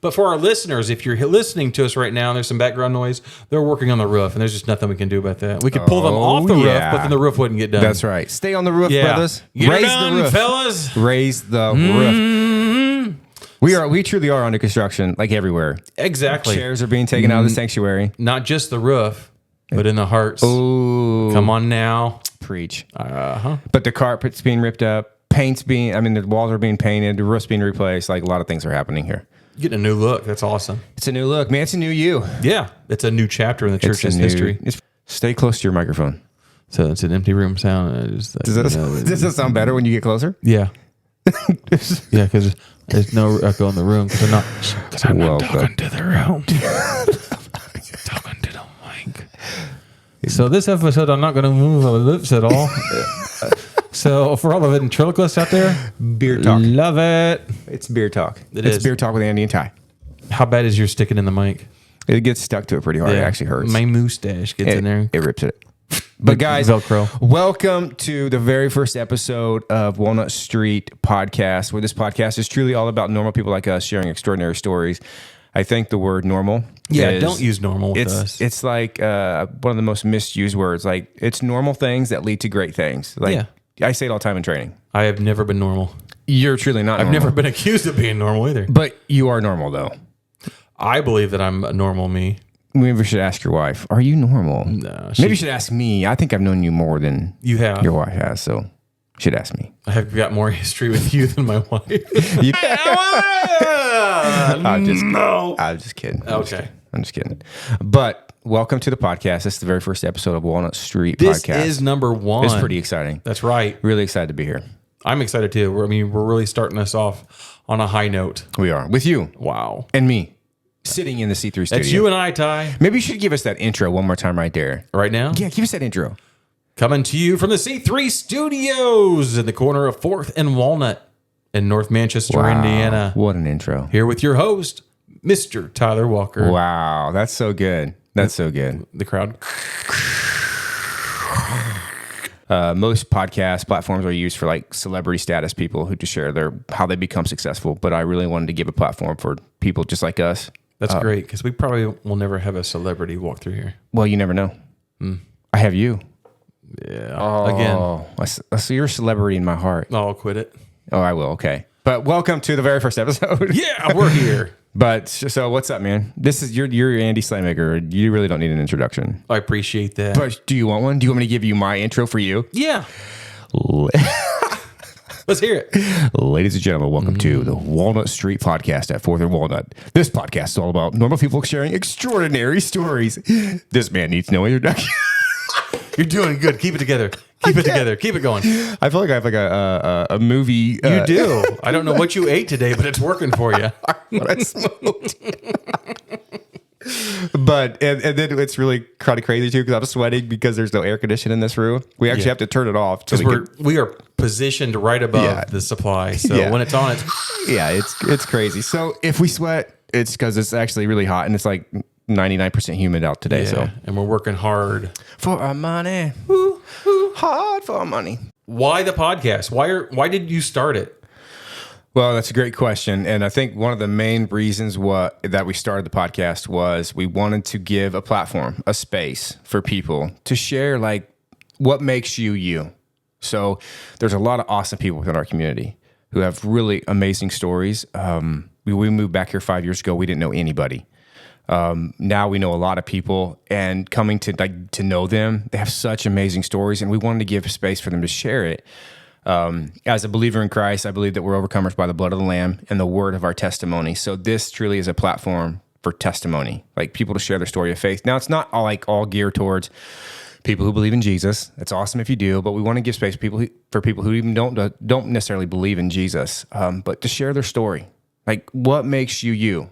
But for our listeners, if you're listening to us right now and there's some background noise, they're working on the roof, and there's just nothing we can do about that. We could pull them off the roof, but then the roof wouldn't get done. That's right. Stay on the roof, brothers. Get Raise done, the roof, fellas. Raise the roof. We truly are under construction, like everywhere. Exactly. Chairs are being taken out of the sanctuary. Not just the roof, but in the hearts. Ooh, Come on now. preach. Uh-huh. But the carpet's being ripped up. The walls are being painted. The roof's being replaced. Like a lot of things are happening here. Getting a new look. That's awesome. It's a new look, man. It's a new you. Yeah. It's a new chapter in the church's history. Stay close to your microphone. So it's an empty room sound. Does that sound better when you get closer? Yeah. Yeah, because there's no echo in the room because I'm not talking to the room. Talking to the mic. So this episode, I'm not going to move my lips at all. So for all the ventriloquists out there, Beer talk. love it. It's beer talk. It It's is. beer talk with Andy and Ty. How bad is your sticking in the mic? It gets stuck to it pretty hard. It actually hurts. My mustache gets in there. It rips it. But guys, Velcro. welcome to the very first episode of Walnut Street Podcast, where this podcast is truly all about normal people like us sharing extraordinary stories. I think the word normal. Don't use normal with us. It's like one of the most misused words. Like it's normal things that lead to great things. Like I say it all the time in training. I have never been normal. You're truly not. I've never been accused of being normal either. But you are normal though. I believe that I'm a normal me. Maybe we should ask your wife. Are you normal? No. Maybe you should ask me. I think I've known you more than You have. your wife has. So you should ask me. I have got more history with you than my wife. I'm just kidding. Okay. I'm just kidding. But welcome to the podcast. This is the very first episode of Walnut Street This Podcast. is number one. It's pretty exciting. That's right. Really excited to be here. I'm excited too. We're really starting us off on a high note. We are with you Wow. and me sitting in the see-through studio. That's you and I, Ty. Maybe you should give us that intro one more time right there. Right now? Yeah, give us that intro. Coming to you from the C3 Studios in the corner of 4th and Walnut in North Manchester, Wow, Indiana. What an intro. Here with your host, Mr. Tyler Walker. Wow, that's so good. That's so good. The crowd. Most podcast platforms are used for like celebrity status people who just share how they become successful. But I really wanted to give a platform for people just like us. That's great because we probably will never have a celebrity walk through here. Well, you never know. I have you. Yeah. Again. So you're a celebrity in my heart. I'll quit it. Oh, I will. Okay. But welcome to the very first episode. Yeah, we're here. But so what's up, man? This is you're Andy Slaymaker. You really don't need an introduction. I appreciate that. But do you want one? Do you want me to give you my intro for you? Yeah. Let's hear it. Ladies and gentlemen, welcome to the Walnut Street Podcast at 4th and Walnut. This podcast is all about normal people sharing extraordinary stories. This man needs no introduction. You're doing good. Keep it together. Keep it together. Keep it going. I feel like I have like a movie. You do. I don't know what you ate today, but it's working for you. What I smoked. But and then it's really kind of crazy too because I'm sweating because there's no air conditioning in this room. We actually have to turn it off Because we are positioned right above the supply. So when it's on, it's crazy. So if we sweat, it's because it's actually really hot and it's like 99% humid out today. So and we're working hard for our money, hard for our money. Why the podcast? Why did you start it? Well, that's a great question. And I think one of the main reasons that we started the podcast was we wanted to give a platform, a space for people to share like what makes you you. So there's a lot of awesome people within our community who have really amazing stories. We moved back here 5 years ago. We didn't know anybody. Now we know a lot of people, and coming to know them, they have such amazing stories, and we wanted to give space for them to share it. As a believer in Christ, I believe that we're overcomers by the blood of the Lamb and the word of our testimony. So this truly is a platform for testimony, like people to share their story of faith. Now, it's not all geared towards people who believe in Jesus. It's awesome if you do, but we want to give space for people who even don't necessarily believe in Jesus, but to share their story, like what makes you you.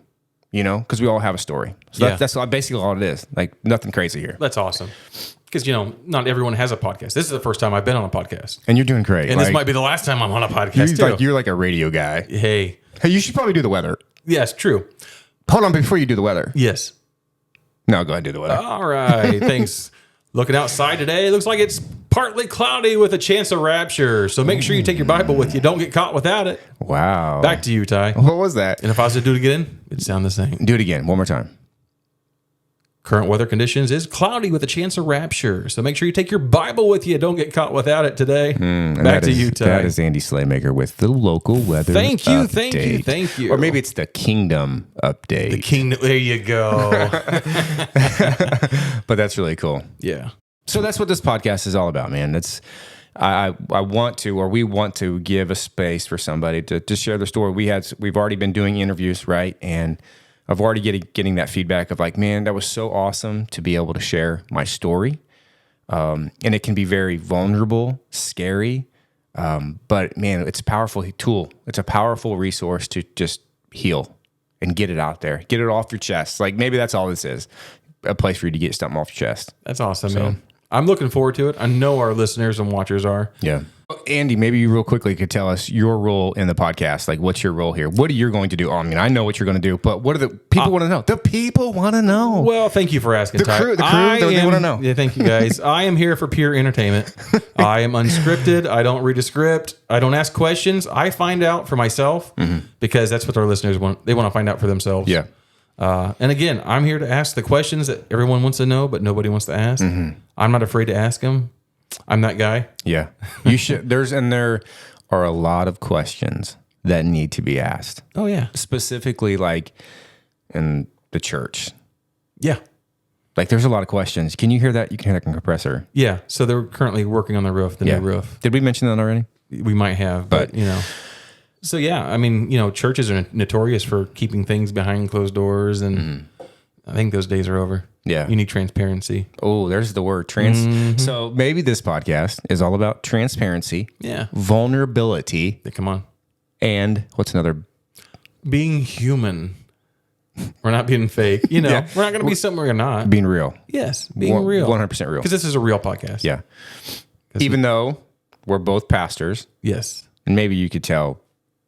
You know, because we all have a story. So that's basically all it is. Like nothing crazy here. That's awesome. Because, not everyone has a podcast. This is the first time I've been on a podcast. And you're doing great. And this might be the last time I'm on a podcast, you're like a radio guy. Hey, you should probably do the weather. Yes, true. Hold on, before you do the weather. Yes. No, go ahead and do the weather. All right. Thanks. Looking outside today, it looks like it's partly cloudy with a chance of rapture. So make sure you take your Bible with you. Don't get caught without it. Wow. Back to you, Ty. What was that? And if I was to do it again? It'd sound the same. Do it again, one more time. Current weather conditions is cloudy with a chance of rapture. So make sure you take your Bible with you. Don't get caught without it today. Back to you, Ty. That is Andy Slaymaker with the local weather Thank you, update. thank you. Or maybe it's the Kingdom update. The kingdom. There you go. But that's really cool. Yeah. So that's what this podcast is all about, man. It's I want to, or we want to give a space for somebody to share their story. We've already been doing interviews, right? And I've already getting that feedback of like, man, that was so awesome to be able to share my story. And it can be very vulnerable, scary. But man, it's a powerful tool. It's a powerful resource to just heal and get it out there, get it off your chest. Like maybe that's all this is, a place for you to get something off your chest. That's awesome, man. I'm looking forward to it. I know our listeners and watchers are. Yeah. Andy, maybe you real quickly could tell us your role in the podcast. Like, what's your role here? What are you going to do? I mean, I know what you're going to do, but what are the people want to know? The people want to know. Well, thank you for asking, Ty. The crew, they want to know. Yeah, thank you, guys. I am here for pure entertainment. I am unscripted. I don't read a script. I don't ask questions. I find out for myself because that's what our listeners want. They want to find out for themselves. Yeah. And again, I'm here to ask the questions that everyone wants to know, but nobody wants to ask. I'm not afraid to ask them. I'm that guy. Yeah. You should. There are a lot of questions that need to be asked. Oh, yeah. Specifically, like in the church. Yeah. Like there's a lot of questions. Can you hear that? You can hear that compressor. Yeah. So they're currently working on the roof, the new roof. Did we mention that already? We might have, but you know. So yeah, I mean, you know, churches are notorious for keeping things behind closed doors, and I think those days are over. Yeah. You need transparency. Oh, there's the word So maybe this podcast is all about transparency, Yeah. vulnerability, Come on. and what's another? Being human. We're not being fake. You know, Yeah. we're not going to be something we're not. Being real. Yes. Being real. 100% real. Because this is a real podcast. Yeah. Even though we're both pastors, Yes. and maybe you could tell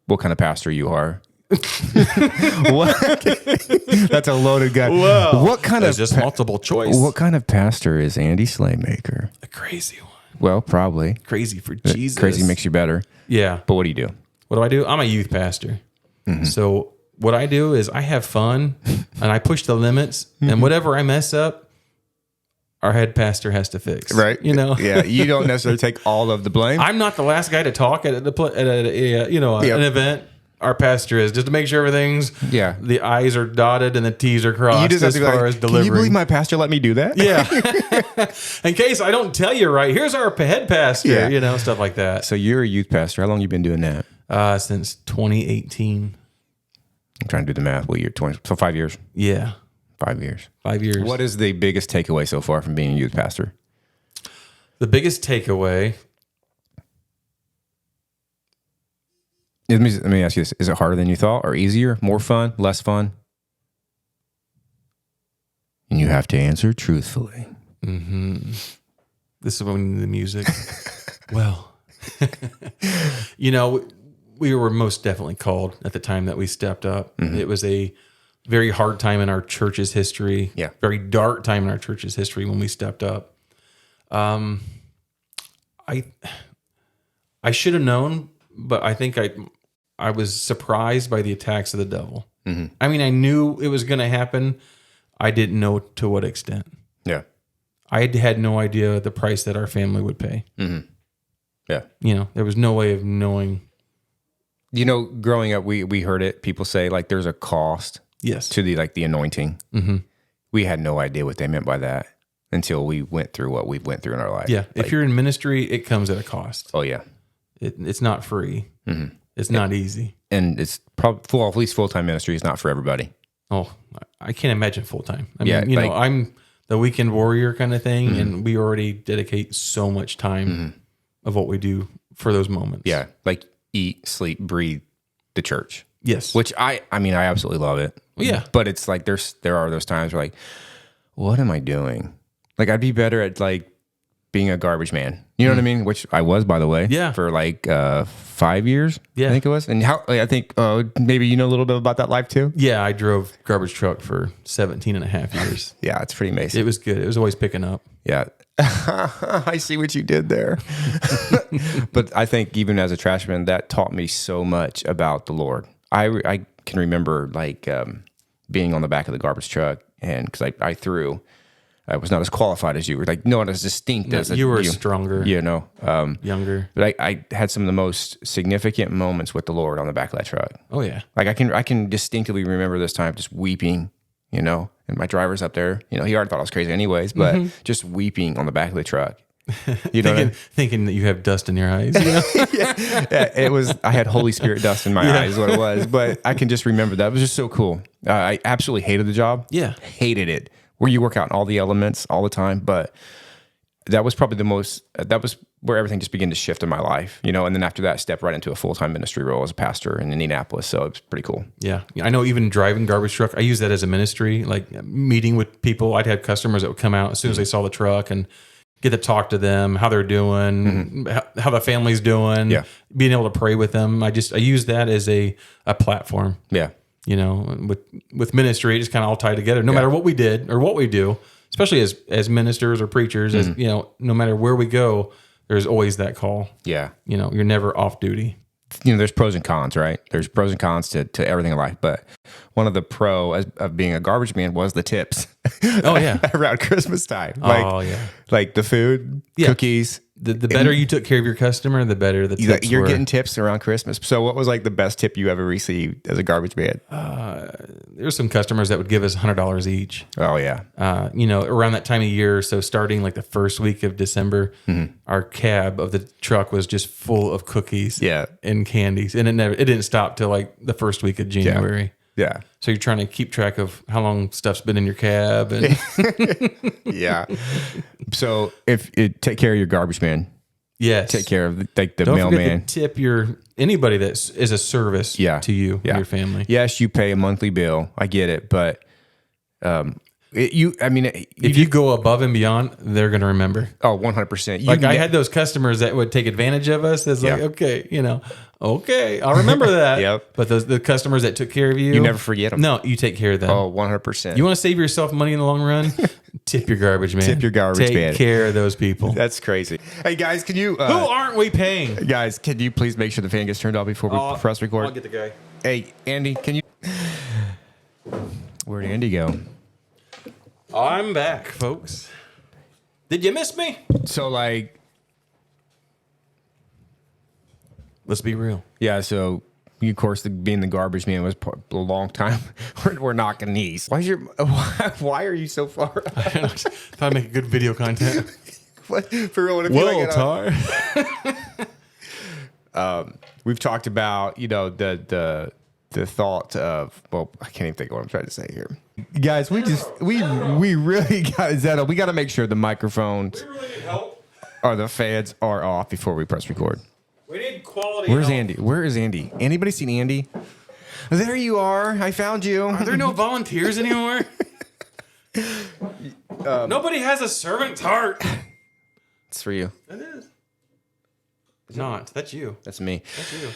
what kind of pastor you are. What? That's a loaded guy. Well, what kind of just multiple choice. What kind of pastor is Andy Slaymaker? A crazy one. Well, probably. Crazy for Jesus. Crazy makes you better. Yeah. But what do you do? What do? I'm a youth pastor. So what I do is I have fun and I push the limits, and whatever I mess up, our head pastor has to fix. Right. You know? Yeah. You don't necessarily take all of the blame. I'm not the last guy to talk at an event. Our pastor is, just to make sure everything's, the I's are dotted and the T's are crossed. You just have as to be far like, as can delivering. you believe my pastor let me do that? Yeah. In case I don't tell you right, here's our head pastor, Yeah. you know, stuff like that. So you're a youth pastor. How long you been doing that? Since 2018. I'm trying to do the math. What year? 20? So 5 years. Yeah. 5 years. 5 years. What is the biggest takeaway so far from being a youth pastor? The biggest takeaway. Let me ask you this. Is it harder than you thought, or easier, more fun, less fun? And you have to answer truthfully. This is when we need the music. Well, you know, we were most definitely called at the time that we stepped up. It was a very hard time in our church's history. Yeah. Very dark time in our church's history when we stepped up. I should have known, but I think I was surprised by the attacks of the devil. I mean, I knew it was going to happen. I didn't know to what extent. Yeah. I had no idea the price that our family would pay. Yeah. You know, there was no way of knowing. You know, growing up, we heard it. People say like there's a cost Yes. to the anointing. We had no idea what they meant by that until we went through what we went through in our life. Yeah. Like, If you're in ministry, it comes at a cost. oh yeah, It's not free. It's not easy. and it's probably at least full-time ministry is not for everybody. Oh, I can't imagine full time. I Yeah, mean, you like- know, I'm the weekend warrior kind of thing, and we already dedicate so much time of what we do for those moments. Yeah, like eat, sleep, breathe the church. Yes. Which I mean, I absolutely love it. Yeah. But it's like there are those times where like, what am I doing? Like I'd be better at like being a garbage man. You know what I mean? Which I was, by the way. Yeah. For like 5 years. Yeah. I think it was. And I think maybe you know a little bit about that life too. Yeah, I drove garbage truck for 17 and a half years. Yeah, it's pretty amazing. It was good. It was always picking up. Yeah. I see what you did there. But I think even as a trashman, that taught me so much about the Lord. I can remember like being on the back of the garbage truck, and because I threw. I was not as qualified as you were, like not as distinct as you were stronger, younger. But I had some of the most significant moments with the Lord on the back of that truck. Oh yeah, like I can distinctly remember this time just weeping, and my driver's up there. He already thought I was crazy anyways, but just weeping on the back of the truck. Thinking that you have dust in your eyes. Yeah, it was. I had Holy Spirit dust in my eyes, is what it was. But I can just remember that. It was just so cool. I absolutely hated the job. Yeah, hated it. Where you work out in all the elements all the time, but that was probably that was where everything just began to shift in my life, and then after that, I stepped right into a full-time ministry role as a pastor in Indianapolis. So it was pretty cool. Yeah. I know even driving garbage truck, I use that as a ministry, like meeting with people. I'd have customers that would come out as soon as they saw the truck and get to talk to them, how they're doing, how the family's doing, being able to pray with them. I use that as a platform. Yeah. With ministry, it just kind of all tied together. No matter what we did or what we do, especially as ministers or preachers, as no matter where we go, there's always that call. Yeah. You're never off duty. There's pros and cons, right? There's pros and cons to everything in life. But one of the of being a garbage man was the tips. Oh yeah. Around Christmas time. Like the food, cookies. The better you took care of your customer, the better the tips You're were. getting tips around Christmas. So what was like the best tip you ever received as a garbage man? There's some customers that would give us $100 each. Oh yeah. Around that time of year. So starting like the first week of December, our cab of the truck was just full of cookies and candies. And it didn't stop till like the first week of January. Yeah. So you're trying to keep track of how long stuff's been in your cab. And yeah. So if you take care of your garbage man. Yes. Take care of the Don't mailman. Forget to tip anybody that is a service to you and your family. Yes, you pay a monthly bill. I get it. But if you go above and beyond, they're going to remember. Oh, 100%. I had those customers that would take advantage of us. It's like, okay, I'll remember that. Yep. But the customers that took care of you, you never forget them. No, you take care of them. Oh, 100%. You want to save yourself money in the long run? Tip your garbage man. Tip your garbage man. Take care of those people. That's crazy. Hey guys, can you? Who aren't we paying? Guys, can you please make sure the fan gets turned off before we press record? I'll get the guy. Hey, Andy, can you? Where'd Andy go? I'm back, folks. Did you miss me? So let's be real. Yeah. So of course, being the garbage man was a long time. We're knocking knees. Why are you so far? If I make a good video content. What for real? Tar. We've talked about the thought of, well, I can't even think of what I'm trying to say here. Guys, we really got Zeta. We got to make sure the microphones or the fans are off before we press record. We need quality. Where's Andy? Where is Andy? Anybody seen Andy? There you are. I found you. Are there no volunteers anymore? Nobody has a servant's heart. It's for you. It is. Not. That's you. That's me. That's you.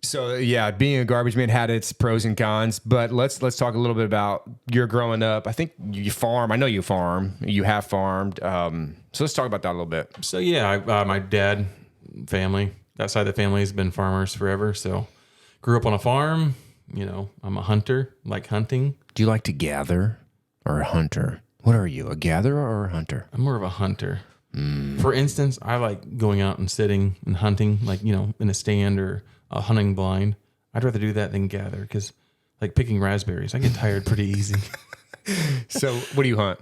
So yeah, being a garbage man had its pros and cons, but let's talk a little bit about your growing up. I think you farm. I know you farm. You have farmed. So let's talk about that a little bit. So yeah, my dad, family, that side of the family has been farmers forever. So grew up on a farm. I'm a hunter, like hunting. Do you like to gather or a hunter? What are you, a gatherer or a hunter? I'm more of a hunter. For instance, I like going out and sitting and hunting, like, in a stand or a hunting blind. I'd rather do that than gather because, like picking raspberries, I get tired pretty easy. So what do you hunt?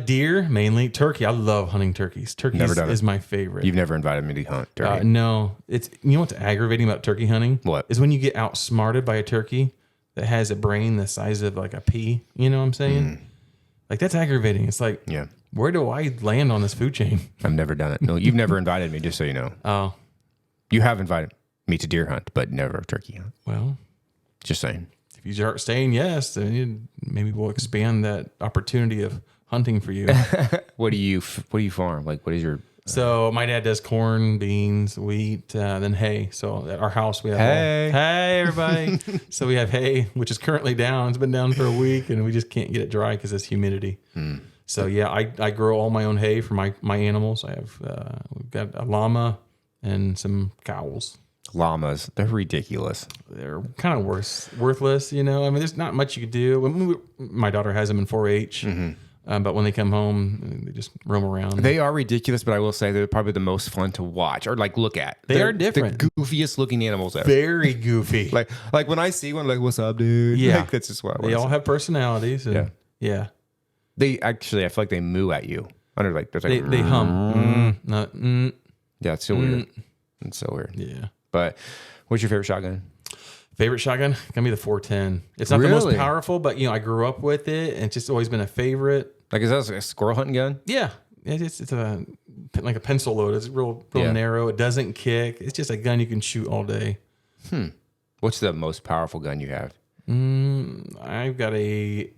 Deer, mainly. Turkey. I love hunting turkeys. Turkey is my favorite. You've never invited me to hunt turkey? No. What's aggravating about turkey hunting? What? Is when you get outsmarted by a turkey that has a brain the size of like a pea. You know what I'm saying? Like, that's aggravating. It's like, where do I land on this food chain? I've never done it. No, you've never invited me, just so you know. Oh. You have invited me to deer hunt, but never a turkey hunt. Well. Just saying. If you start saying yes, then maybe we'll expand that opportunity of hunting for you. What do you farm? Like, what is your... So my dad does corn, beans, wheat, then hay. So at our house we have hay. Hey, everybody. So we have hay, which is currently down. It's been down for a week, and we just can't get it dry because it's humidity. So yeah, I grow all my own hay for my animals. I have we've got a llama and some cows. Llamas, they're ridiculous. They're kind of worthless, I mean, there's not much you could do. My daughter has them in 4-H, but when they come home, they just roam around. They are ridiculous, but I will say they're probably the most fun to watch or like look at. They are different. The goofiest looking animals ever. Very goofy. like when I see one, like, what's up, dude? Yeah. Like, that's just what I want. They all have personalities. And yeah. They actually, I feel like they moo at you. Under like, They hum. Yeah, it's so weird. It's so weird. Yeah. But what's your favorite shotgun? Favorite shotgun? Gonna be the 410. It's not the most powerful, but I grew up with it, and it's just always been a favorite. Like, is that a squirrel hunting gun? Yeah, it's like a pencil load. It's real narrow. It doesn't kick. It's just a gun you can shoot all day. What's the most powerful gun you have? I've got a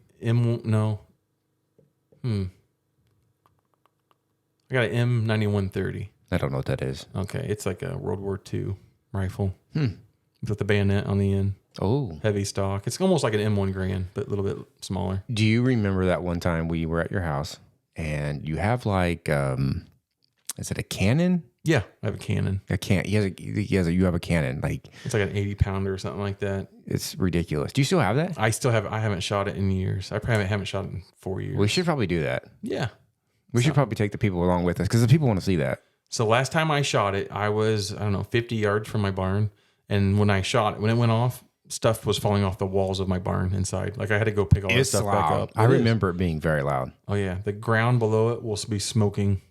I got an M9130. I don't know what that is. Okay, it's like a World War II rifle with the bayonet on the end. Oh, Heavy stock. It's almost like an M1 Garand, but a little bit smaller. do you remember that one time we were at your house and you have like, is it a cannon? Yeah, I have a Canon. You have a cannon. Like, It's like an 80-pounder or something like that. it's ridiculous. Do you still have that? I haven't shot it in years. I probably haven't shot it in 4 years. We should probably do that. Yeah. We should probably take the people along with us because the people want to see that. So last time I shot it, I was, 50 yards from my barn. And when it went off, stuff was falling off the walls of my barn inside. Like I had to go pick all that It's stuff back loud. up. I remember it being very loud. Oh yeah. The ground below it will be smoking,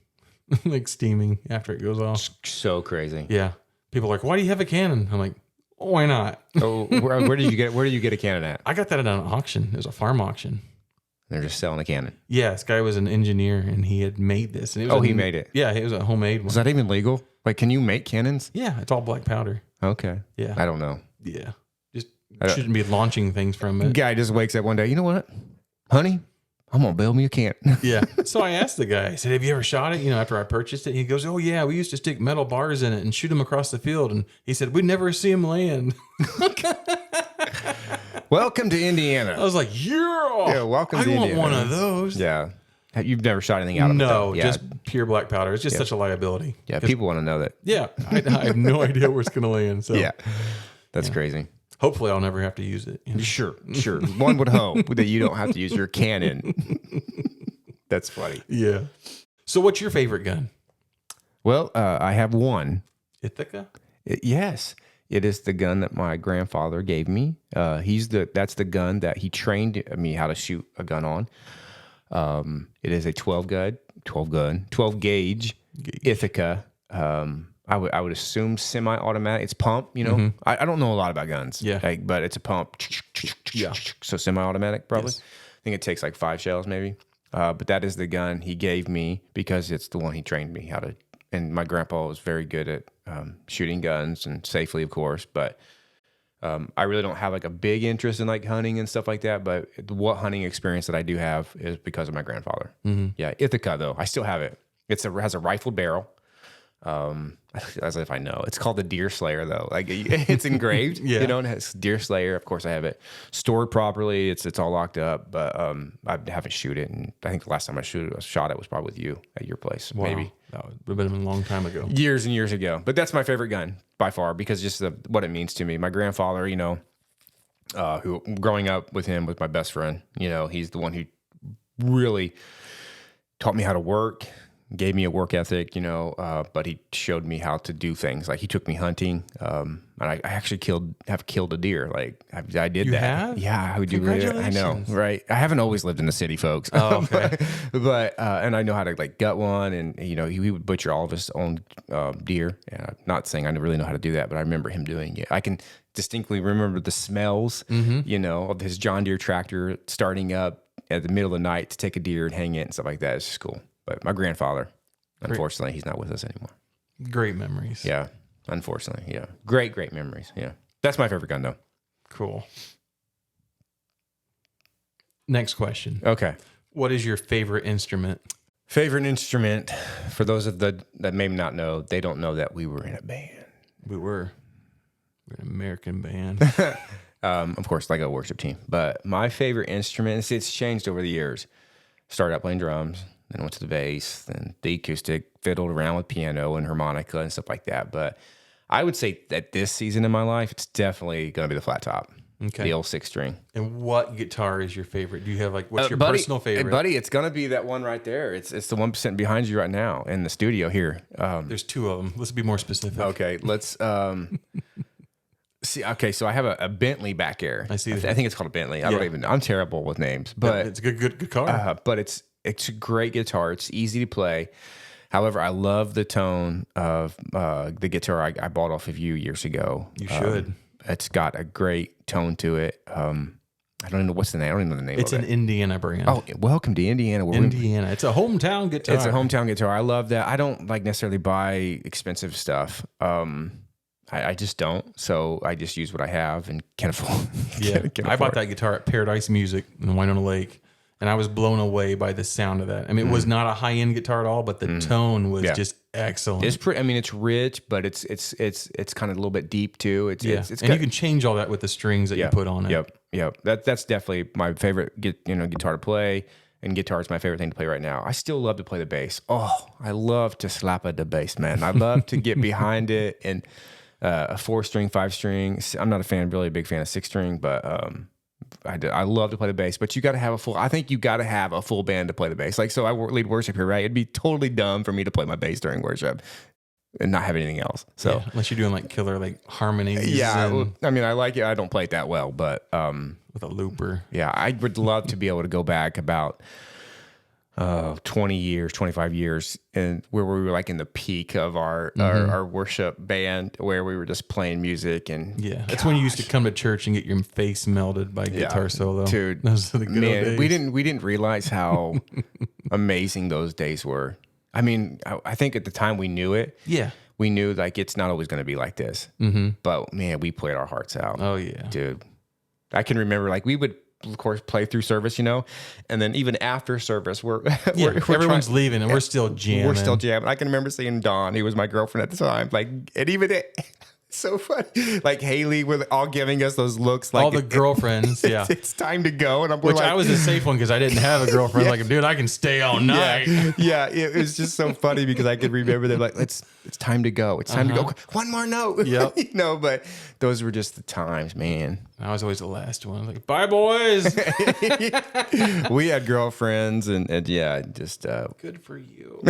like steaming after it goes off. So crazy. Yeah. People are like, why do you have a cannon? I'm like, oh, why not? Oh, where did you get a cannon at? I got that at an auction. It was a farm auction. They're just selling a cannon. Yeah, this guy was an engineer and he had made this. And it was he made it. Yeah, it was a homemade one. Is that even legal? Like, can you make cannons? Yeah, it's all black powder. Okay. Yeah. I don't know. Yeah. Just shouldn't be launching things from it. Guy just wakes up one day. You know what, honey? I'm gonna build me a cannon. Yeah. So I asked the guy. I said, "Have you ever shot it?" After I purchased it, he goes, "Oh yeah, we used to stick metal bars in it and shoot them across the field." And he said, "We'd never see them land." Welcome to Indiana. I was like, "Yeah, welcome to I Indiana. want one of those." Yeah. You've never shot anything out of it? No, Yeah. just pure black powder. It's just such a liability. Yeah. People want to know that. Yeah, I have no idea where it's going to land. So Yeah. That's crazy. hopefully, I'll never have to use it. Sure. One would hope that you don't have to use your cannon. That's funny. Yeah. So, what's your favorite gun? Well, I have one. Ithaca? Yes. It is the gun that my grandfather gave me. That's the gun that he trained me how to shoot a gun on. It is a 12 gauge Ithaca. I would assume semi-automatic. It's pump, I don't know a lot about guns. Yeah. But it's a pump. Yeah. So semi-automatic probably. Yes. I think it takes like 5 shells maybe. But that is the gun he gave me because it's the one he trained me how to. And my grandpa was very good at shooting guns and safely, of course. But I really don't have like a big interest in like hunting and stuff like that. But what hunting experience that I do have is because of my grandfather. Yeah, Ithaca though, I still have it. It has a rifled barrel. As if I know. It's called the Deer Slayer though. Like it's engraved, Yeah. and it has Deer Slayer. Of course, I have it stored properly. It's all locked up, but I haven't shoot it. And I think the last time I shot it was probably with you at your place, maybe That would have been a long time ago. years and years ago. But that's my favorite gun by far because just what it means to me. My grandfather, who growing up with him was my best friend. He's the one who really taught me how to work. Gave me a work ethic, but he showed me how to do things. Like he took me hunting, and I actually have killed a deer. Like I did that. Have? Yeah, I would do. I know, right? I haven't always lived in the city, folks. Oh, okay. but and I know how to like gut one, and he would butcher all of his own deer. And I'm not saying I really know how to do that, but I remember him doing it. I can distinctly remember the smells, of his John Deere tractor starting up at the middle of the night to take a deer and hang it and stuff like that. It's just cool. But my grandfather, unfortunately, he's not with us anymore. Great memories. Yeah, unfortunately, yeah. Great memories, yeah. That's my favorite gun, though. Cool. Next question. Okay. What is your favorite instrument? Favorite instrument, for those that may not know, they don't know that we were in a band. We're an American band. Of course, like a worship team. But my favorite instrument, it's changed over the years. Started out playing drums. Then went to the bass, then the acoustic, fiddled around with piano and harmonica and stuff like that. But I would say that this season in my life, it's definitely going to be the flat top. Okay. The old 6-string. And what guitar is your favorite? Do you have like, what's your buddy, personal favorite? Buddy, it's going to be that one right there. It's the 1% behind you right now in the studio here. There's two of them. Let's be more specific. Okay, let's see. Okay, so I have a Bentley back here. I see. I think it's called a Bentley. I don't even know. I'm terrible with names, but it's a good guitar. but it's a great guitar. It's easy to play. However, I love the tone of the guitar I bought off of you years ago. You should. It's got a great tone to it. I don't even know what's the name. I don't even know the name. It's of an it. Indiana brand. Oh, welcome to Indiana. Indiana. It's a hometown guitar. It's a hometown guitar. I love that. I don't like necessarily buy expensive stuff. I just don't. So I just use what I have and can afford. Yeah, I bought that guitar at Paradise Music in Winona Lake, and I was blown away by the sound of that. I mean, it was not a high end guitar at all, but the tone was just excellent. It's pretty. I mean, it's rich, but it's kind of a little bit deep too. It's and you can change all that with the strings that you put on it. Yep. That's definitely my favorite guitar to play. And guitar is my favorite thing to play right now. I still love to play the bass. Oh, I love to slap at the bass, man. I love to get behind it and a 4-string, 5-string. I'm not really a big fan of 6-string, but I love to play the bass. But you got to have I think you got to have a full band to play the bass. Like, so I lead worship here, right? It'd be totally dumb for me to play my bass during worship and not have anything else. So unless you're doing like killer like harmonies. Yeah, I mean, I like it. I don't play it that well, but with a looper. Yeah, I would love to be able to go back about 20 years, 25 years, and where we were like in the peak of our worship band, where we were just playing music and that's when you used to come to church and get your face melted by guitar solo. Dude, those are the good old days. we didn't realize how amazing those days were. I mean, I think at the time we knew it. Yeah. We knew like it's not always going to be like this. Mm-hmm. But man, we played our hearts out. Oh yeah, dude. I can remember like we would, of course, play through service, and then even after service, everyone's leaving and we're still jamming. We're still jamming. I can remember seeing Dawn, who was my girlfriend at the time, like, and even so funny, like Haley, with all giving us those looks, like all the girlfriends. It's time to go, and I was a safe one because I didn't have a girlfriend. Like, dude, I can stay all night. Yeah, it was just so funny because I could remember them like, it's time to go. It's time to go. One more note. Yep. But those were just the times, man. I was always the last one. Like, bye, boys. We had girlfriends, and just good for you.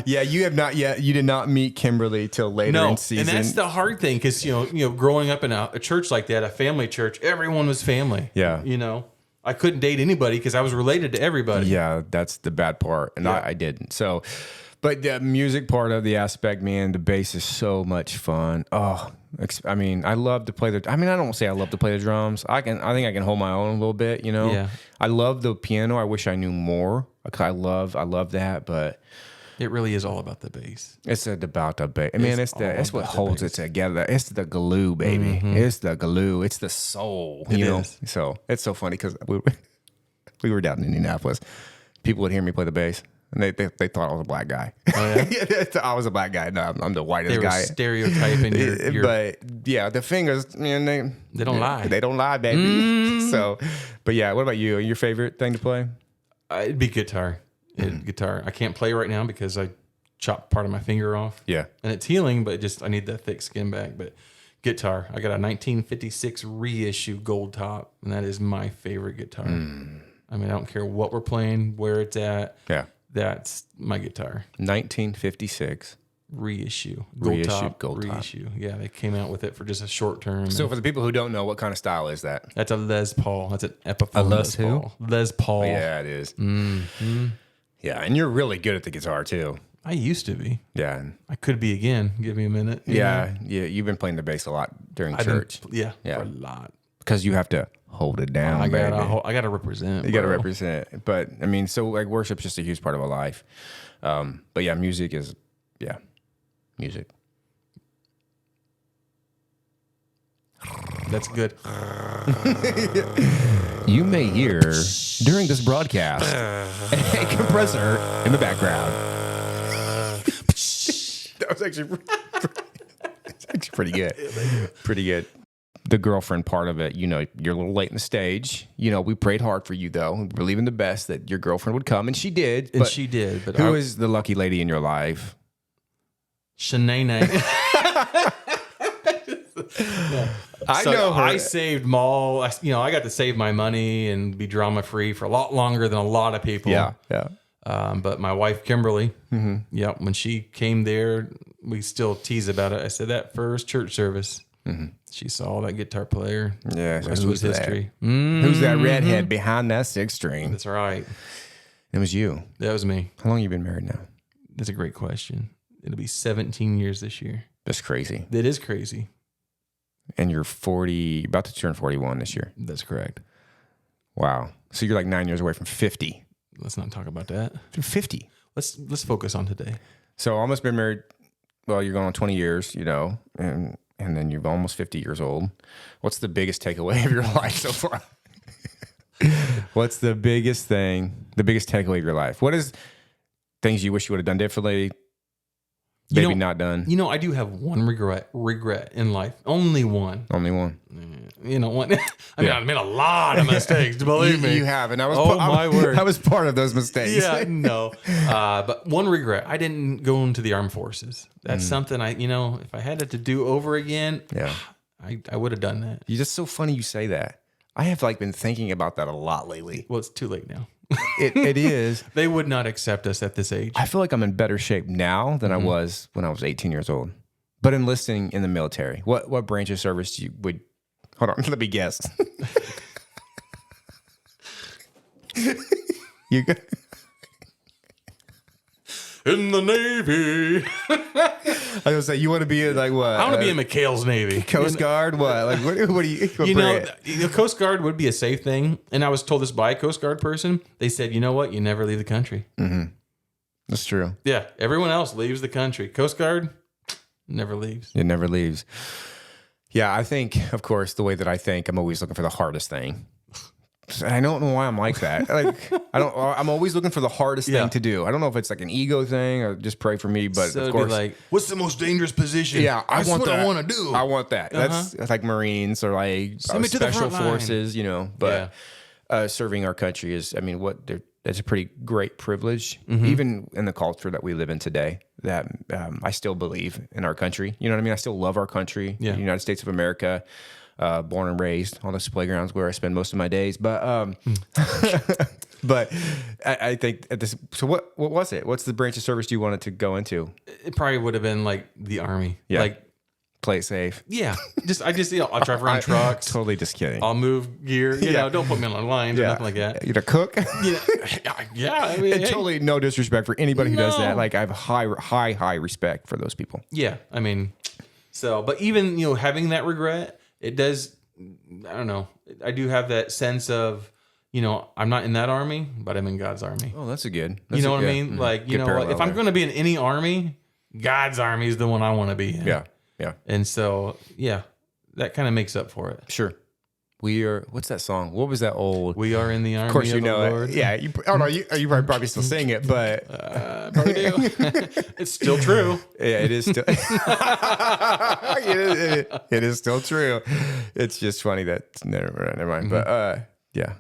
Yeah, you did not meet Kimberly till later in season. And that's the hard thing because growing up in a church like that, a family church, everyone was family. Yeah, I couldn't date anybody because I was related to everybody. Yeah, that's the bad part, and I didn't. So, but the music part of the aspect, man, the bass is so much fun. Oh, I mean, I love to play I don't say I love to play the drums. I think I can hold my own a little bit. Yeah. I love the piano. I wish I knew more. I love that, but. It really is all about the bass. It's about the bass. I mean, it's what holds it together. It's the glue, baby. Mm-hmm. It's the glue. It's the soul. It is. So it's so funny because we were down in Indianapolis. People would hear me play the bass, and they thought I was a black guy. Oh, yeah? I was a black guy. No, I'm the whitest guy. They were stereotyping your But yeah, the fingers, man, they don't lie. They don't lie, baby. Mm. So, but yeah, what about you? Your favorite thing to play? It'd be guitar. Guitar. I can't play right now because I chopped part of my finger off. Yeah. And it's healing, but I need that thick skin back. But guitar. I got a 1956 reissue gold top, and that is my favorite guitar. Mm. I mean, I don't care what we're playing, where it's at. Yeah. That's my guitar. 1956. Reissue. Gold top. Yeah, they came out with it for just a short term. So for the people who don't know, what kind of style is that? That's a Les Paul. That's an Epiphone Les Paul. Les Paul. Yeah, it is. Mm-hmm. Yeah, and you're really good at the guitar too. I used to be. Yeah. I could be again. Give me a minute. Yeah. You've been playing the bass a lot during church. For a lot. Because you have to hold it down. I got to represent. You got to represent. But I mean, so like worship's just a huge part of our life. But yeah, music is, music. That's good. You may hear during this broadcast a compressor in the background. That was actually pretty good. Pretty good. The girlfriend part of it, you're a little late in the stage. We prayed hard for you, though. We believe in the best that your girlfriend would come, and she did. But who is the lucky lady in your life? Shanae. I know her. I saved Maul. I got to save my money and be drama free for a lot longer than a lot of people. Yeah. But my wife, Kimberly, when she came there, we still tease about it. I said, that first church service, she saw that guitar player. Yeah. The rest was history. Who's that redhead behind that 6 string? That's right. It was you. That was me. How long have you been married now? That's a great question. It'll be 17 years this year. That's crazy. That is crazy. And you're 40, about to turn 41 this year. That's correct. Wow. So you're like 9 years away from 50. Let's not talk about that. You're 50. Let's focus on today. So almost been married. Well, you're going on 20 years, and then you're almost 50 years old. What's the biggest takeaway of your life so far? What's the biggest thing, the biggest takeaway of your life? What is things you wish you would have done differently? Maybe not done. I do have one regret in life. Only one. Only one. One. I've made a lot of mistakes, believe me. You have, and I was my word. I was part of those mistakes. Yeah, no. But one regret, I didn't go into the armed forces. That's something if I had it to do over again, I would have done that. You're just so funny you say that. I have been thinking about that a lot lately. Well, it's too late now. It is. They would not accept us at this age. I feel like I'm in better shape now than I was when I was 18 years old. But enlisting in the military, what branch of service would? Hold on, let me guess. You go. In the Navy. I was gonna say, you want to be in what? I want to be in McHale's Navy. Coast Guard? What? What do you? The Coast Guard would be a safe thing. And I was told this by a Coast Guard person. They said, you know what? You never leave the country. Mm-hmm. That's true. Yeah. Everyone else leaves the country. Coast Guard never leaves. It never leaves. Yeah, I think, of course, the way that I think, I'm always looking for the hardest thing. I don't know why I'm like that. I'm always looking for the hardest thing to do. I don't know if it's an ego thing or just pray for me, but so of course, what's the most dangerous position? Yeah, I want that. I want to do. I want that. That's like Marines or special forces, But serving our country is, that's a pretty great privilege, even in the culture that we live in today. That I still believe in our country. You know what I mean? I still love our country, the United States of America. Born and raised on those playgrounds where I spend most of my days. But but I think at this. So what was it? What's the branch of service you wanted to go into? It probably would have been the Army. Yeah. Play it safe. Yeah. I'll drive around trucks. Totally just kidding. I'll move gear. Don't put me on lines or nothing like that. You're a cook? Yeah. Totally no disrespect for anybody who does that. I have high respect for those people. Yeah. But even, having that regret, it does, I don't know. I do have that sense of, I'm not in that army, but I'm in God's army. Oh, that's a good. You know what I mean? If I'm going to be in any army, God's army is the one I want to be in. Yeah. And so, that kind of makes up for it. Sure. We are. What's that song? What was that old? We are in the army. Of course, you of know the Lord. it. Yeah. You probably still sing it, but probably do. It's still true. Yeah, it is still. it is still true. It's just funny that never mind. But yeah.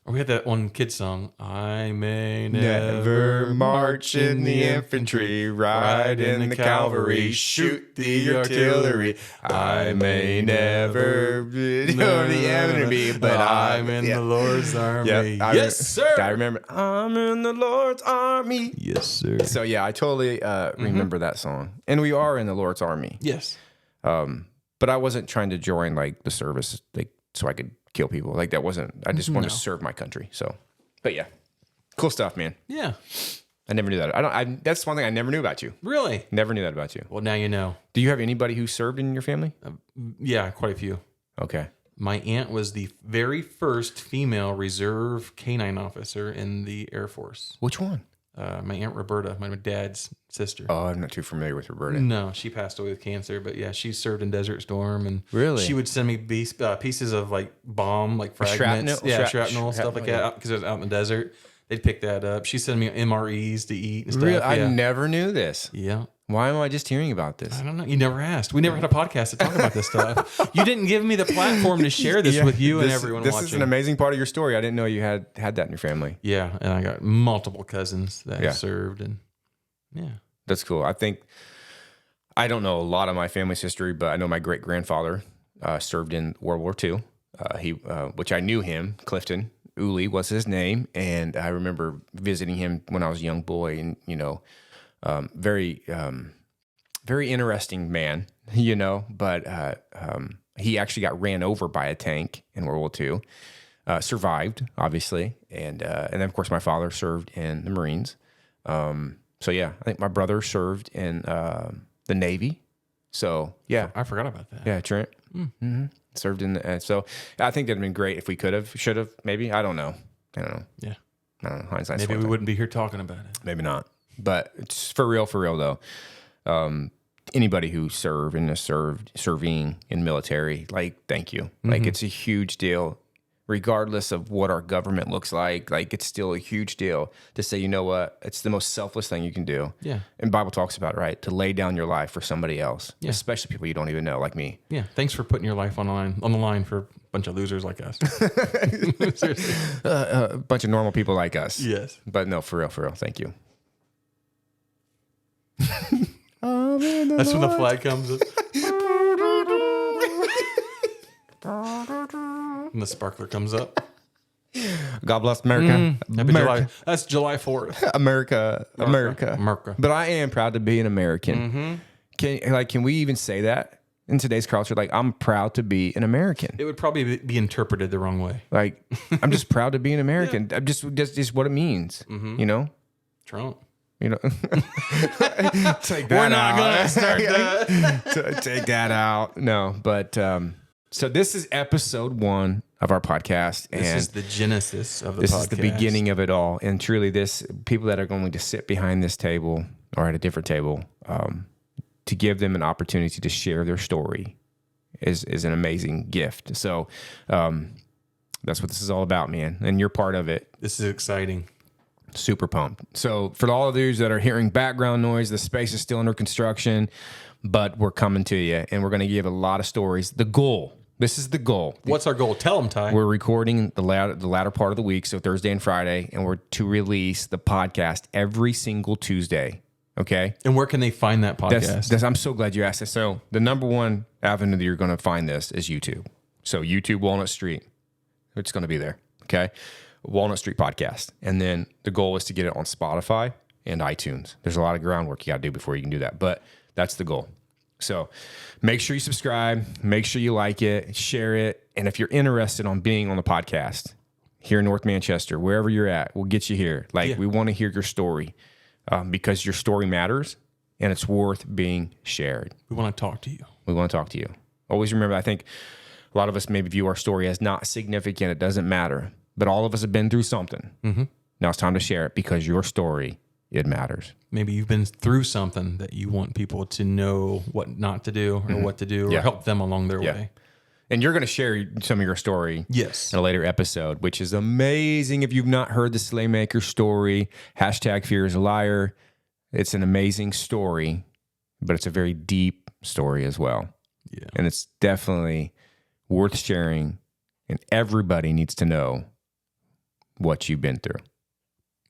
Or we had that one kid song. I may never march in the infantry, ride in the cavalry, shoot the artillery. I may never know the enemy, but I'm in the Lord's army. Yep, yes, sir. I remember. I'm in the Lord's army. Yes, sir. So yeah, I totally remember that song, and we are in the Lord's army. Yes. But I wasn't trying to join the service so I could kill people. That wasn't. I just wanted to serve my country. So, but yeah, cool stuff, man. Yeah. I never knew that. That's one thing I never knew about you. Really? Never knew that about you. Well, now you know. Do you have anybody who served in your family? Yeah, quite a few. Okay. My aunt was the very first female reserve canine officer in the Air Force. Which one? My Aunt Roberta, my dad's sister. Oh, I'm not too familiar with Roberta. No, she passed away with cancer, but yeah, she served in Desert Storm, and really, she would send me pieces of bomb, fragments, shrapnel, stuff like that, because it was out in the desert. They'd pick that up. She'd send me MREs to eat and stuff. Really? I never knew this. Yeah. Why am I just hearing about this? I don't know. You never asked. We never had a podcast to talk about this stuff. You didn't give me the platform to share this with you and everyone watching. This is an amazing part of your story. I didn't know you had that in your family. Yeah, and I got multiple cousins that served, and yeah. That's cool. I think I don't know a lot of my family's history, but I know my great grandfather served in World War II. Which I knew him, Clifton Uli was his name, and I remember visiting him when I was a young boy, and very interesting man, but he actually got ran over by a tank in World War II, survived obviously, and then of course my father served in the Marines. So yeah, I think my brother served in the Navy. So yeah, I forgot about that. yeah, Trent. Mm-hmm. Served in so I think that'd been great if we could have, should have, maybe. I don't know. Yeah. I don't know. Hindsight's Maybe we wouldn't be here talking about it. maybe not. But it's for real though. Anybody who served and is serving in military, like, thank you. Like, it's a huge deal. Regardless of what our government looks like it's still a huge deal to say, you know what, it's the most selfless thing you can do. Yeah. And Bible talks about it, right? To lay down your life for somebody else, Yeah. especially people you don't even know, like me. Yeah. Thanks for putting your life on the line for a bunch of losers like us. Seriously. A bunch of normal people like us. Yes. But no, for real, thank you. That's when the flag comes up. And the sparkler comes up. God bless America. Happy July. That's July 4th. America. America. But I am proud to be an American. Can we even say that in today's culture? Like, I'm proud to be an American. It would probably be interpreted the wrong way. Like, I'm just proud to be an American. I'm just what it means. Trump. Take that We're not out. going to start that. Take that out. No, but so this is episode 1 of our podcast, and This is the genesis of the this podcast. is the beginning of it all. And truly, people that are going to sit behind this table or at a different table, to give them an opportunity to share their story is an amazing gift. So that's what this is all about, man. And you're part of it. This is exciting. Super pumped. So for all of those that are hearing background noise, the space is still under construction, but we're coming to you, and we're going to give a lot of stories. This is the goal. What's our goal? Tell them, Ty. We're recording the latter part of the week, so Thursday and Friday, and we're to release the podcast every single Tuesday. Okay? And where can they find that podcast? I'm so glad you asked this. So the number one avenue that you're going to find this is YouTube. So YouTube Walnut Street. It's going to be there. Okay? Walnut Street Podcast. And then the goal is to get it on Spotify and iTunes. There's a lot of groundwork you got to do before you can do that, but that's the goal. So make sure you subscribe, make sure you like it, share it. And if you're interested on being on the podcast here in North Manchester, wherever you're at, we'll get you here. We want to hear your story because your story matters and it's worth being shared. We want to talk to you. We want to talk to you. Always remember, I think a lot of us maybe view our story as not significant. It doesn't matter, but all of us have been through something. Mm-hmm. Now it's time to share it because your story, it matters. Maybe you've been through something that you want people to know what not to do or what to do or help them along their way. And you're going to share some of your story Yes. in a later episode, which is amazing. If you've not heard the Slaymaker story, #Fear is a Liar. It's an amazing story, but it's a very deep story as well. Yeah. And it's definitely worth sharing. And everybody needs to know what you've been through.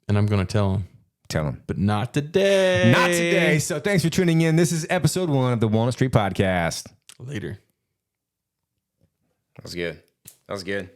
And I'm going to tell them. Tell them. But not today. Not today. So thanks for tuning in. This is episode 1 of the Walnut Street Podcast. Later. That was good.